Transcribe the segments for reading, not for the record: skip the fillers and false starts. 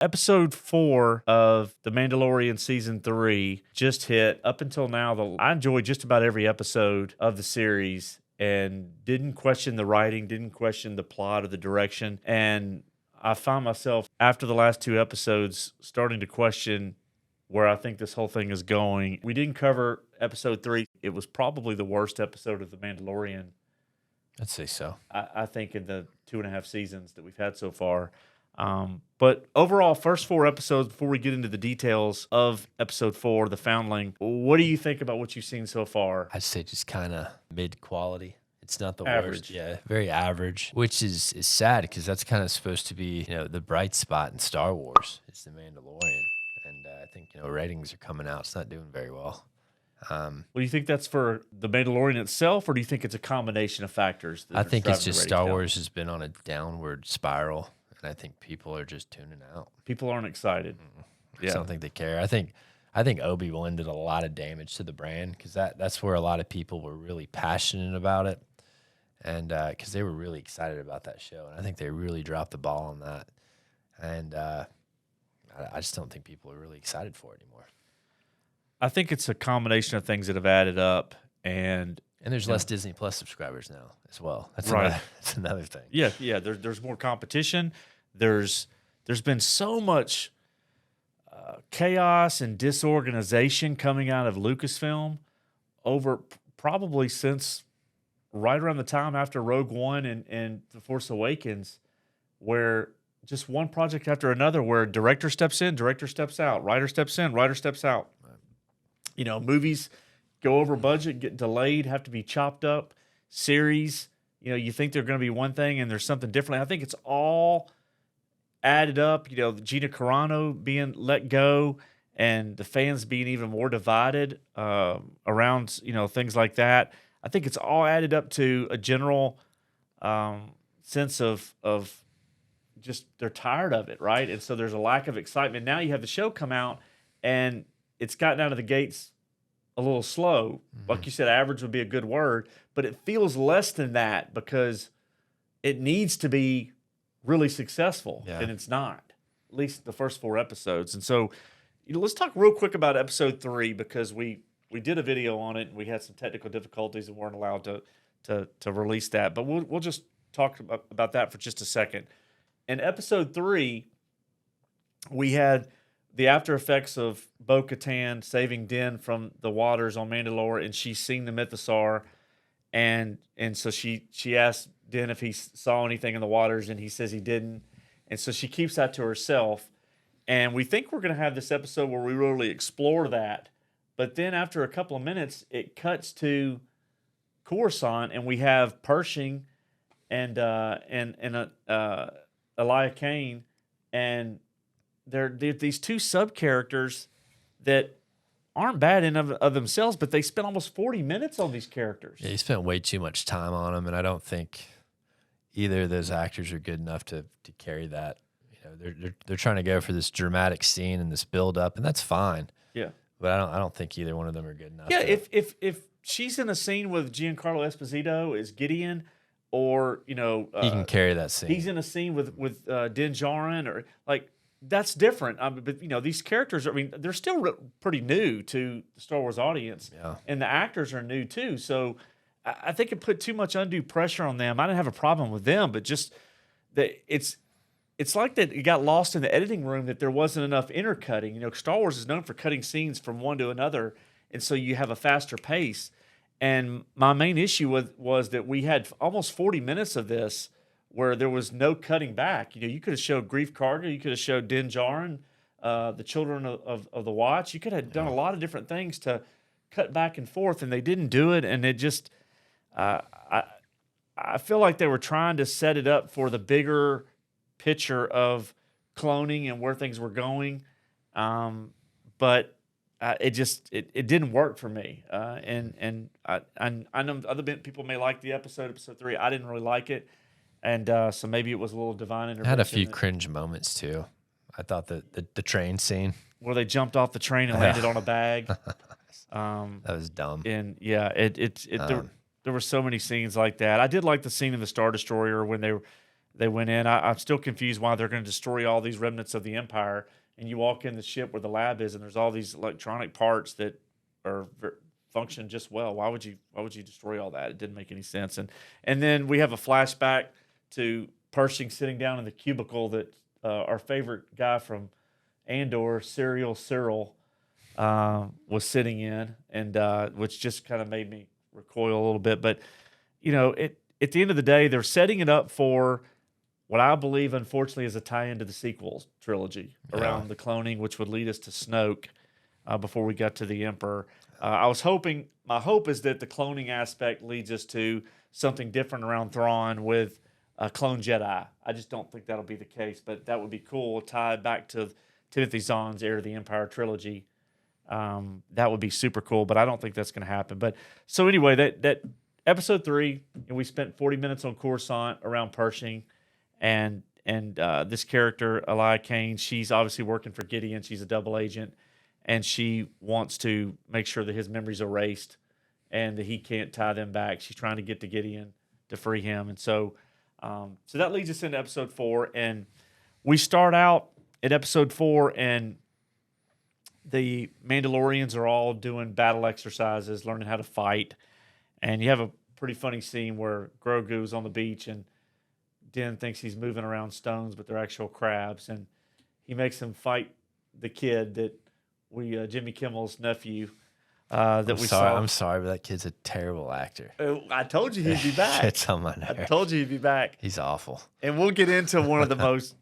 Episode 4 of The Mandalorian Season 3 just hit. Up until now, I enjoyed just about every episode of the series and didn't question the writing, didn't question the plot or the direction. And I found myself, after the last 2 episodes, starting to question where I think this whole thing is going. We didn't cover Episode 3. It was probably the worst episode of The Mandalorian, I'd say so. I think, in the 2.5 seasons that we've had so far. But overall, first 4 episodes, before we get into the details of episode 4, The Foundling, what do you think about what you've seen so far? I'd say just kind of mid-quality. It's not the Average. worst. Yeah, very average, which is sad because that's kind of supposed to be, the bright spot in Star Wars. It's The Mandalorian. And I think, ratings are coming out. It's not doing very well. Well, do you think that's for The Mandalorian itself, or do you think it's a combination of factors? I think it's just Star down? Wars has been on a downward spiral. And I think people are just tuning out. People aren't excited. I just don't think they care. I think Obi-Wan did a lot of damage to the brand because that's where a lot of people were really passionate about it, and because they were really excited about that show. And I think they really dropped the ball on that. And I just don't think people are really excited for it anymore. I think it's a combination of things that have added up, and there's less Disney Plus subscribers now as well. That's right. That's another thing. Yeah. There's more competition. There's been so much chaos and disorganization coming out of Lucasfilm over probably since right around the time after Rogue One and The Force Awakens, where just one project after another, where director steps in, director steps out, writer steps in, writer steps out. Right. Movies go over budget, get delayed, have to be chopped up. Series, you think they're going to be one thing and there's something different. I think it's all added up. Gina Carano being let go and the fans being even more divided around, things like that. I think it's all added up to a general sense of just they're tired of it, right? And so there's a lack of excitement. Now you have the show come out and it's gotten out of the gates a little slow. Mm-hmm. Like you said, average would be a good word, but it feels less than that because it needs to be really successful, and it's not, at least the first 4 episodes. And so, let's talk real quick about episode 3 because we did a video on it and we had some technical difficulties and weren't allowed to release that. But we'll just talk about that for just a second. In episode 3, we had the after effects of Bo Katan saving Din from the waters on Mandalore, and she's seen the Mythosaur, and so she asked Din if he saw anything in the waters, and he says he didn't, and so she keeps that to herself. And we think we're going to have this episode where we really explore that, but then after a couple of minutes, it cuts to Coruscant, and we have Pershing and Elia Kane, and they're these 2 sub-characters that aren't bad in of themselves, but they spent almost 40 minutes on these characters. Yeah, he spent way too much time on them, and I don't think either of those actors are good enough to carry that. They're trying to go for this dramatic scene and this build-up, and that's fine. Yeah. But I don't think either one of them are good enough. Yeah, if she's in a scene with Giancarlo Esposito as Gideon, or, he can carry that scene. He's in a scene with Din Djarin, or that's different. But these characters, they're still pretty new to the Star Wars audience, and the actors are new too. So I think it put too much undue pressure on them. I didn't have a problem with them, but just that it's like that it got lost in the editing room that there wasn't enough intercutting. Star Wars is known for cutting scenes from one to another, and so you have a faster pace. And my main issue was that we had almost 40 minutes of this where there was no cutting back. You could have showed Grief Karga, you could have showed Din Djarin, the Children of the Watch. You could have done a lot of different things to cut back and forth, and they didn't do it. And it just, I feel like they were trying to set it up for the bigger picture of cloning and where things were going, but it didn't work for me. And I know other people may like the episode 3. I didn't really like it. And so maybe it was a little divine intervention. I had a few cringe moments too. I thought the train scene where they jumped off the train and landed on a bag. That was dumb. And there were so many scenes like that. I did like the scene in the Star Destroyer when they went in. I'm still confused why they're going to destroy all these remnants of the Empire. And you walk in the ship where the lab is, and there's all these electronic parts that are function just well. Why would you destroy all that? It didn't make any sense. And then we have a flashback to Pershing sitting down in the cubicle that our favorite guy from Andor, Cyril, was sitting in, and which just kind of made me recoil a little bit. But at the end of the day, they're setting it up for what I believe, unfortunately, is a tie-in to the sequels trilogy around the cloning, which would lead us to Snoke before we got to the Emperor. My hope is that the cloning aspect leads us to something different around Thrawn with a clone Jedi. I just don't think that'll be the case, but that would be cool, tied back to Timothy Zahn's Heir to the Empire trilogy. That would be super cool, but I don't think that's going to happen. But so anyway, that episode 3, and we spent 40 minutes on Coruscant around Pershing. And this character, Elia Kane, she's obviously working for Gideon. She's a double agent, and she wants to make sure that his memory's erased and that he can't tie them back. She's trying to get to Gideon to free him. And so that leads us into episode 4. And we start out at episode 4, and the Mandalorians are all doing battle exercises, learning how to fight. And you have a pretty funny scene where Grogu's on the beach, and Din thinks he's moving around stones, but they're actual crabs, and he makes him fight the kid that Jimmy Kimmel's nephew, saw. I'm sorry, but that kid's a terrible actor. I told you he'd be back. It's on my nerves. I told you he'd be back. He's awful. And we'll get into one of the most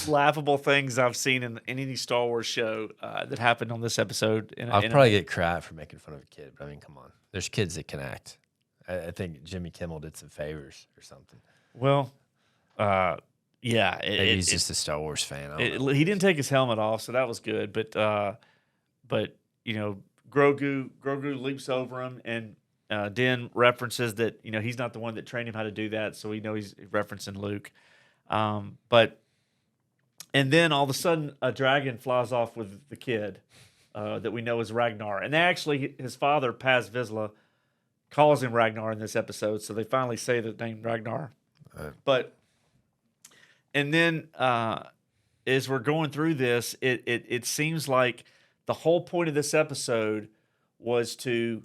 laughable things I've seen in any Star Wars show that happened on this episode. I'll probably get crap for making fun of a kid, but I mean, come on. There's kids that can act. I think Jimmy Kimmel did some favors or something. Well, yeah. Maybe he's just a Star Wars fan. He didn't take his helmet off, so that was good. But Grogu leaps over him, and Din references that he's not the one that trained him how to do that, so we know he's referencing Luke. And then all of a sudden, a dragon flies off with the kid that we know is Ragnar, and his father Paz Vizsla calls him Ragnar in this episode, so they finally say the name Ragnar. And then as we're going through this, it seems like the whole point of this episode was to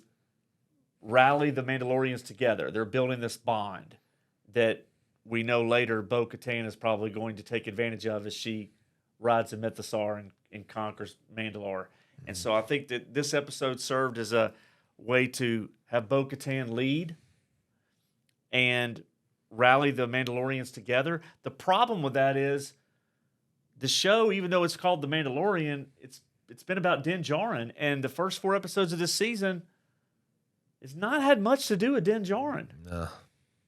rally the Mandalorians together. They're building this bond that we know later Bo Katan is probably going to take advantage of as she rides a Mythosaur and conquers Mandalore. And so I think that this episode served as a way to have Bo Katan lead and rally the Mandalorians together. The problem with that is the show, even though it's called The Mandalorian, it's been about Din Djarin, and the first 4 episodes of this season has not had much to do with Din Djarin. No.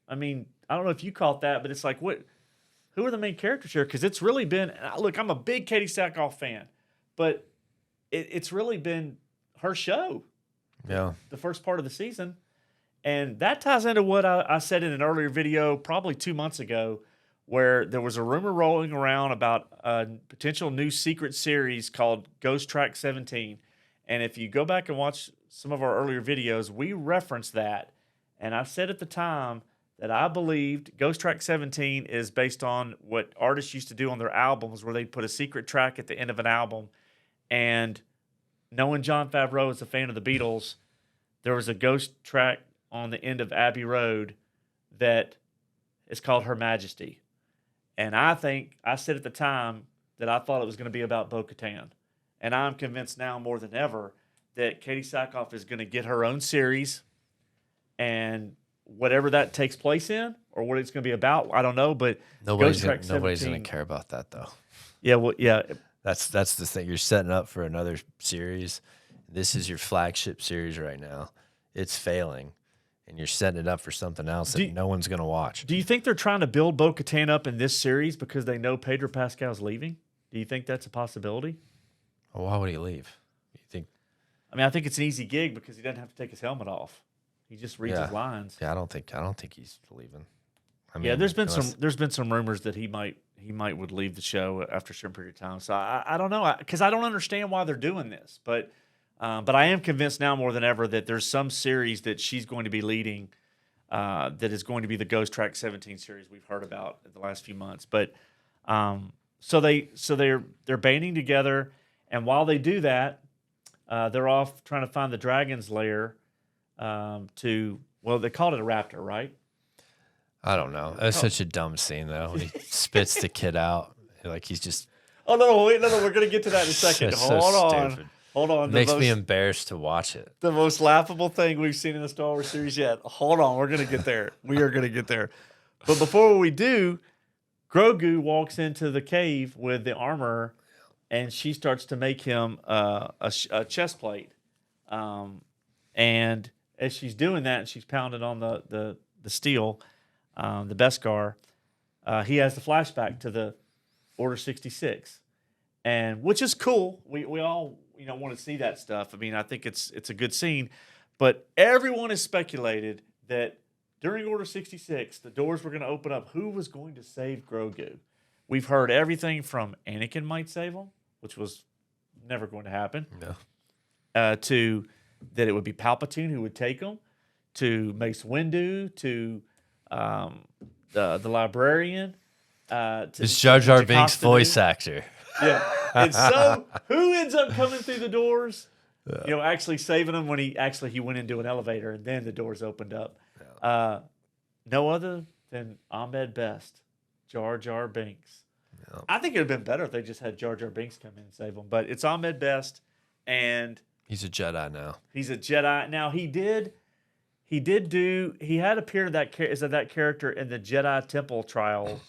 I mean, I don't know if you caught that, but it's like, who are the main characters here? Because it's really been, look, I'm a big Katie Sackhoff fan, but it's really been her show. Yeah. The first part of the season. And that ties into what I said in an earlier video, probably 2 months ago, where there was a rumor rolling around about a potential new secret series called Ghost Track 17. And if you go back and watch some of our earlier videos, we referenced that. And I said at the time that I believed Ghost Track 17 is based on what artists used to do on their albums, where they'd put a secret track at the end of an album. And knowing Jon Favreau is a fan of the Beatles, there was a ghost track on the end of Abbey Road that is called Her Majesty. And I said at the time that I thought it was going to be about Bo-Katan. And I'm convinced now more than ever that Katie Sackhoff is going to get her own series, and whatever that takes place in or what it's going to be about, I don't know. But nobody's going to care about that, though. Yeah, well, yeah. That's the thing. You're setting up for another series. This is your flagship series right now. It's failing, and you're setting it up for something else that no one's going to watch. Do you think they're trying to build Bo-Katan up in this series because they know Pedro Pascal's leaving? Do you think that's a possibility? Well, why would he leave? You think? I mean, I think it's an easy gig because he doesn't have to take his helmet off. He just reads his lines. Yeah, I don't think he's leaving. I mean, there's been some rumors that he might would leave the show after a certain period of time. So I don't know, because I don't understand why they're doing this, but I am convinced now more than ever that there's some series that she's going to be leading that is going to be the Ghost Track 17 series we've heard about in the last few months. But so they're banding together, and while they do that, they're off trying to find the dragon's lair. They called it a raptor, right? I don't know. That's such a dumb scene though when he spits the kid out. Like he's just. Oh no! Wait, no! We're gonna get to that in a second. Hold on. Makes me embarrassed to watch it. The most laughable thing we've seen in the Star Wars series yet. Hold on, we're gonna get there. We are gonna get there. But before we do, Grogu walks into the cave with the armor, and she starts to make him a chest plate. And as she's doing that, and she's pounding on the steel, the Beskar, he has the flashback to the Order 66, and which is cool. We all want to see that stuff. I mean, I think it's a good scene, but everyone has speculated that during Order 66, the doors were going to open up. Who was going to save Grogu? We've heard everything from Anakin might save him, which was never going to happen. No. To that it would be Palpatine who would take him, to Mace Windu, to the librarian. It's Jar Jar Binks' voice actor. Yeah. And so who ends up coming through the doors? Actually saving him when he went into an elevator and then the doors opened up. Yeah. No other than Ahmed Best, Jar Jar Binks. Yeah. I think it would have been better if they just had Jar Jar Binks come in and save him. But it's Ahmed Best, and he's a Jedi now. He's a Jedi. Now he had appeared as that character in the Jedi Temple Trial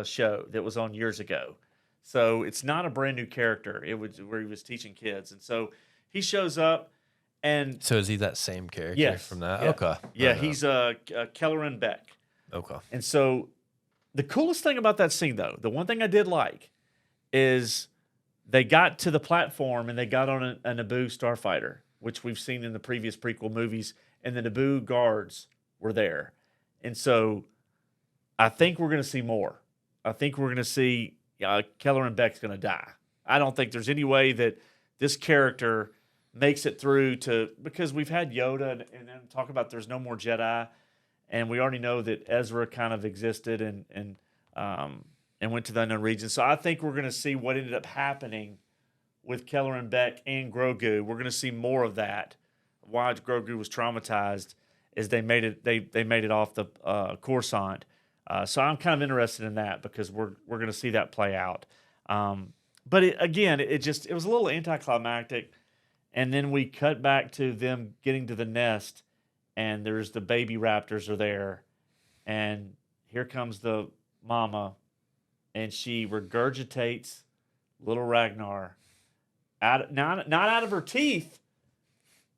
show that was on years ago. So it's not a brand new character. It was where he was teaching kids. And so he shows up, and so is he that same character from that? Yeah. Okay. Yeah, he's Kelleran Beck. Okay. And so the coolest thing about that scene, though, the one thing I did like is they got to the platform and they got on a Naboo starfighter, which we've seen in the previous prequel movies, and the Naboo guards were there. And so I think we're going to see more. I think we're going to see Kelleran Beck's going to die. I don't think there's any way that this character makes it through because we've had Yoda and then talk about there's no more Jedi, and we already know that Ezra kind of existed and went to the unknown region. So I think we're going to see what ended up happening with Kelleran Beck and Grogu. We're going to see more of that. Why Grogu was traumatized is they made it off the Coruscant. So I'm kind of interested in that because we're going to see that play out. But it was a little anticlimactic, and then we cut back to them getting to the nest, and there's the baby raptors are there, and here comes the mama, and she regurgitates little Ragnar not out of her teeth.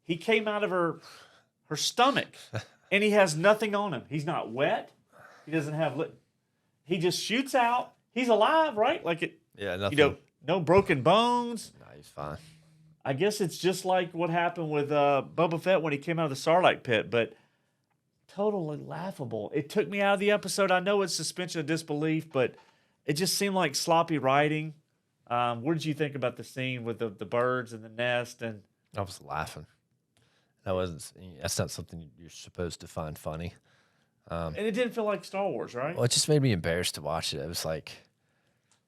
He came out of her stomach, and he has nothing on him. He's not wet. He doesn't have he just shoots out. He's alive, right? Like it. Yeah, nothing. No broken bones. No, he's fine. I guess it's just like what happened with Boba Fett when he came out of the Sarlacc pit, but totally laughable. It took me out of the episode. I know it's suspension of disbelief, but it just seemed like sloppy writing. What did you think about the scene with the birds and the nest? And I was laughing. That's not something you're supposed to find funny. And it didn't feel like Star Wars, right? Well, it just made me embarrassed to watch it. It was like,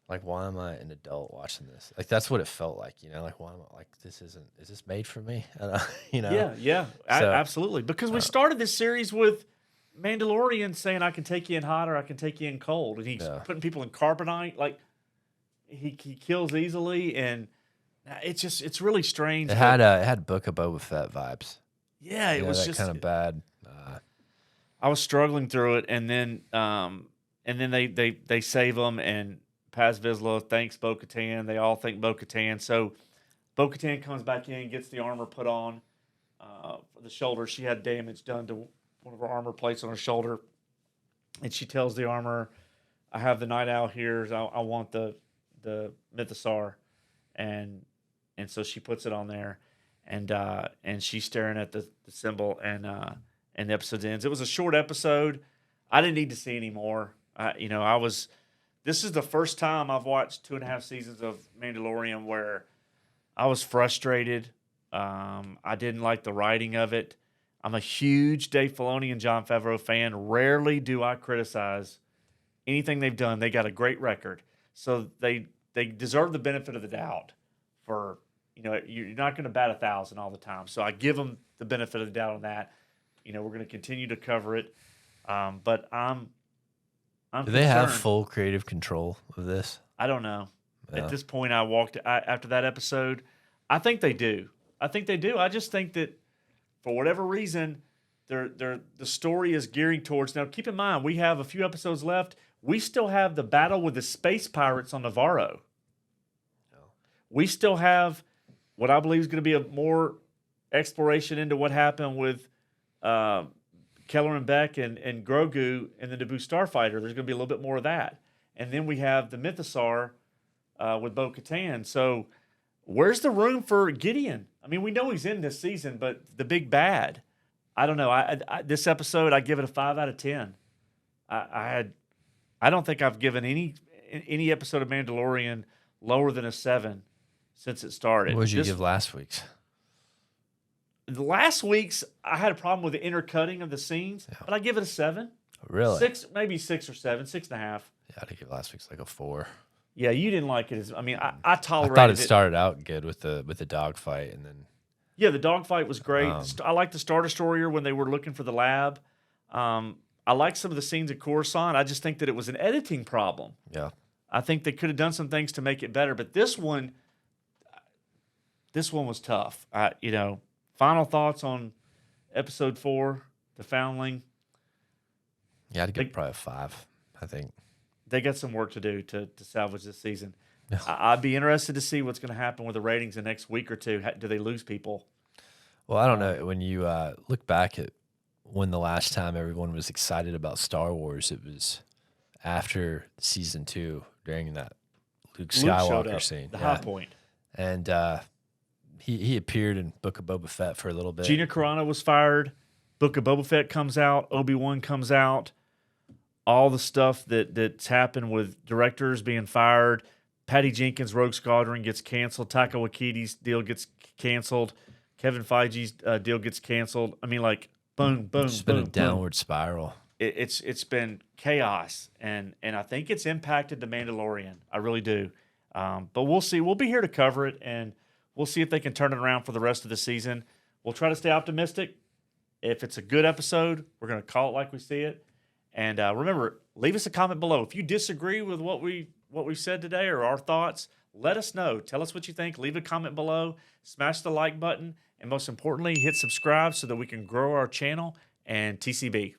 why am I an adult watching this? Like, that's what it felt like, like, why am I, like, is this made for me? Yeah, absolutely. Because we started this series with Mandalorian saying, I can take you in hot or I can take you in cold. And he's putting people in carbonite. Like, he kills easily. And it's really strange. It had Book of Boba Fett vibes. Yeah, it was that just kind of bad. I was struggling through it, and then they save him, and Paz Vizsla thanks Bo Katan. They all thank Bo Katan. So Bo Katan comes back in, gets the armor put on for the shoulder. She had damage done to one of her armor plates on her shoulder, and she tells the armor, "I have the Night Owl here. I want the Mythosaur," and so she puts it on there, and she's staring at the symbol, and the episode ends. It was a short episode. I didn't need to see any more. This is the first time I've watched 2.5 seasons of Mandalorian where I was frustrated. I didn't like the writing of it. I'm a huge Dave Filoni and Jon Favreau fan. Rarely do I criticize anything they've done. They got a great record. So they deserve the benefit of the doubt for, you're not going to bat 1,000 all the time. So I give them the benefit of the doubt on that. We're going to continue to cover it. But I'm Do they have concerned. full creative control of this? I don't know. Yeah. At this point, after that episode, I think they do. I just think that for whatever reason, the story is gearing towards. Now, keep in mind, we have a few episodes left. We still have the battle with the space pirates on Navarro. We still have what I believe is going to be a more exploration into what happened with Keller and Beck and Grogu and the Naboo Starfighter. There's going to be a little bit more of that. And then we have the Mythosaur with Bo Katan. So where's the room for Gideon? I mean, we know he's in this season, but the big bad, I don't know. This episode, I give it a 5 out of 10. I don't think I've given any episode of Mandalorian lower than a 7 since it started. What did you give last week's? Last week's, I had a problem with the intercutting of the scenes, but I give it a 7. Really? 6, maybe 6 or 7, 6.5. Yeah, I'd give last week's like a 4. Yeah, you didn't like it. I tolerated it. I thought it started out good with the dogfight, and then the dogfight was great. I like the Star Destroyer when they were looking for the lab. I like some of the scenes at Coruscant. I just think that it was an editing problem. Yeah, I think they could have done some things to make it better, but this one was tough. Final thoughts on episode 4, the Foundling. Yeah, I'd give it probably a 5. I think they got some work to do to salvage this season. I'd be interested to see what's going to happen with the ratings the next week or two. Do they lose people? Well, I don't know. When you look back at when the last time everyone was excited about Star Wars, it was after season 2 during that Luke Skywalker scene. The high point. And he appeared in Book of Boba Fett for a little bit. Gina Carano was fired. Book of Boba Fett comes out. Obi-Wan comes out. All the stuff that's happened with directors being fired. Patty Jenkins' Rogue Squadron gets canceled. Taika Waititi's deal gets canceled. Kevin Feige's deal gets canceled. I mean, like, boom, boom, It's been boom, a downward spiral. It's been chaos, and I think it's impacted The Mandalorian. I really do. But we'll see. We'll be here to cover it, and we'll see if they can turn it around for the rest of the season. We'll try to stay optimistic. If it's a good episode, we're going to call it like we see it. And remember, leave us a comment below. If you disagree with what we said today or our thoughts, let us know. Tell us what you think. Leave a comment below. Smash the like button. And most importantly, hit subscribe so that we can grow our channel. And TCB.